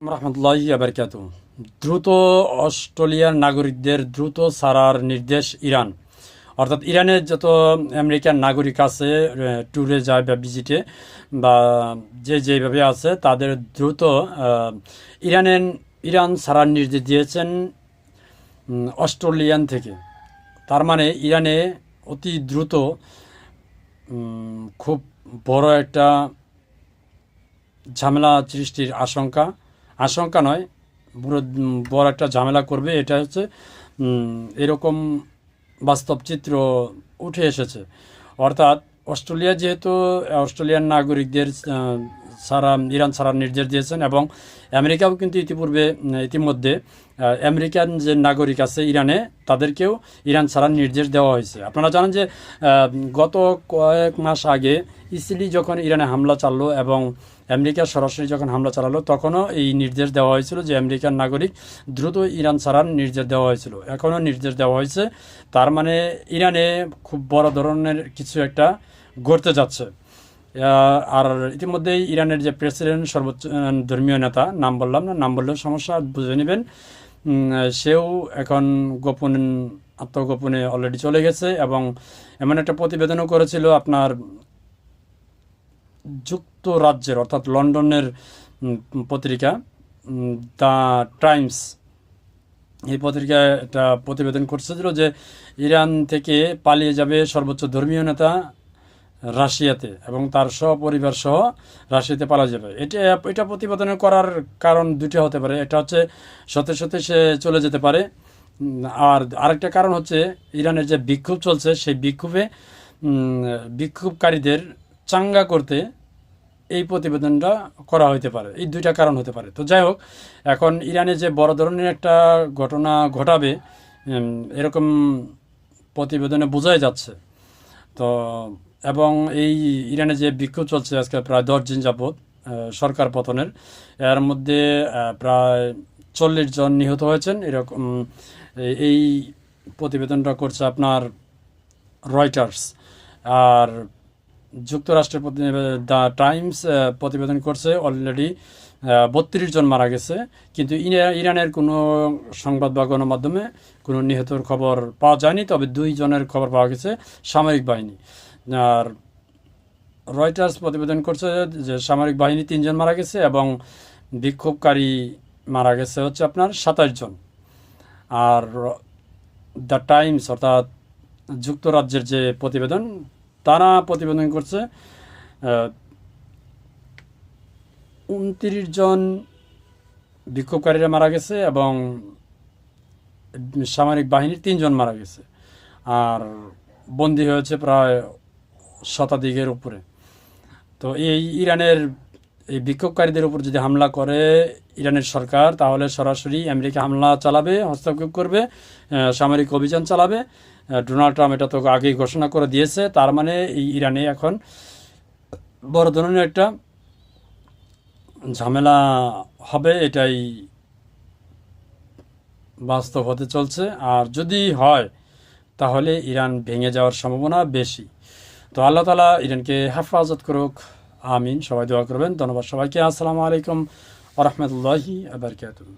রহমতুল্লাহি বারকাতুহু। দ্রুত অস্ট্রেলিয়ার নাগরিকদের দ্রুত ছাড়ার নির্দেশ ইরান। অর্থাৎ ইরানের যত আমেরিকান নাগরিক আছে ট্যুরে যায় বা ভিজিটে বা যেভাবে আছে তাদের দ্রুত ইরান ছাড়ার নির্দেশ দিয়েছেন অস্ট্রেলিয়ান থেকে। তার মানে ইরানে অতি দ্রুত খুব বড় একটা ঝামেলা সৃষ্টির আশঙ্কা নয়, বড় একটা ঝামেলা করবে, এটা হচ্ছে এরকম বাস্তব চিত্র উঠে এসেছে। অর্থাৎ অস্ট্রেলিয়া যেহেতু অস্ট্রেলিয়ান নাগরিকদের ইরান ছাড়ার নির্দেশ দিয়েছেন এবং আমেরিকাও কিন্তু ইতিমধ্যে আমেরিকান যে নাগরিক আছে ইরানে তাদেরকেও ইরান ছাড়ার নির্দেশ দেওয়া হয়েছে। আপনারা জানেন যে গত কয়েক মাস আগে ইসরায়েল যখন ইরানে হামলা চাললো এবং আমেরিকা সরাসরি যখন হামলা চালালো তখনও এই নির্দেশ দেওয়া হয়েছিল যে আমেরিকান নাগরিক দ্রুত ইরান ছাড়ার নির্দেশ দেওয়া হয়েছিল, এখনও নির্দেশ দেওয়া হয়েছে। তার মানে ইরানে খুব বড় ধরনের কিছু একটা ঘটতে যাচ্ছে। আর ইতিমধ্যেই ইরানের যে প্রেসিডেন্ট, সর্বোচ্চ ধর্মীয় নেতা, নাম বললাম না, নাম বললেও সমস্যা, বুঝে নেবেন, সেও এখন আত্মগোপনে অলরেডি চলে গেছে এবং এমন একটা প্রতিবেদনও করেছিল আপনার যুক্তরাজ্যের অর্থাৎ লন্ডনের পত্রিকা দ্য টাইমস। এই পত্রিকায় একটা প্রতিবেদন করছিল যে ইরান থেকে পালিয়ে যাবে সর্বোচ্চ ধর্মীয় নেতা রাশিয়াতে এবং তার সপরিবার সহ রাশিয়াতে পালিয়ে যাবে। এটা প্রতিবেদন করার কারণ দুটো হতে পারে। এটা হচ্ছে সত্যি সত্যি সে চলে যেতে পারে, আর আরেকটা কারণ হচ্ছে ইরানের যে বিক্ষোভ চলছে সেই বিক্ষোভকারীদের চাঙ্গা করতে এই প্রতিবেদনটা করা হতে পারে। এই দুইটা কারণ হতে পারে। তো যাই হোক, এখন ইরানে যে বড় ধরনের একটা ঘটনা ঘটাবে এরকম প্রতিবেদনে বোঝাই যাচ্ছে। তো এবং এই ইরানে যে বিক্ষোভ চলছে আজকে প্রায় 10 দিন যাবৎ সরকার পতনের, এর মধ্যে প্রায় 40 জন নিহত হয়েছেন এরকম। এই প্রতিবেদনটা করছে আপনার রয়টার্স, আর যুক্তরাষ্ট্রের দ্য টাইমস প্রতিবেদন করছে অলরেডি 32 জন মারা গেছে, কিন্তু ইরানের কোনো সংবাদ বা গণমাধ্যমে কোনো নিহতর খবর পাওয়া যায়নি। তবে 2 জনের খবর পাওয়া গেছে সামরিক বাহিনী। আর রয়টার্স প্রতিবেদন করছে যে সামরিক বাহিনী 3 জন মারা গেছে এবং বিক্ষোভকারী মারা গেছে হচ্ছে আপনার 27 জন। আর দ্য টাইমস অর্থাৎ যুক্তরাজ্যের যে প্রতিবেদন, তারা প্রতিবেদন করছে 29 জন বিক্ষোভকারীরা মারা গেছে এবং সামরিক বাহিনীর 3 জন মারা গেছে, আর বন্দী হয়েছে প্রায় শতাধিকের উপরে। তো এই ইরানের এই বিক্ষোভকারীদের উপর যদি হামলা করে ইরানের সরকার, তাহলে সরাসরি আমেরিকা হামলা চালাবে, হস্তক্ষেপ করবে, সামরিক অভিযান চালাবে। ডোনাল্ড ট্রাম্প এটা তো আগেই ঘোষণা করে দিয়েছে। তার মানে এই ইরানে এখন বড় ধরনের একটা ঝামেলা হবে, এটাই বাস্তব হতে চলছে। আর যদি হয় তাহলে ইরান ভেঙে যাওয়ার সম্ভাবনা বেশি। তো আল্লাহ তাআলা ইরানকে হেফাজত করুক, আমিন। সবাই দোয়া করবেন। ধন্যবাদ সবাইকে। আসসালামু আলাইকুম ওয়া রাহমাতুল্লাহি ওয়া বারাকাতুহু।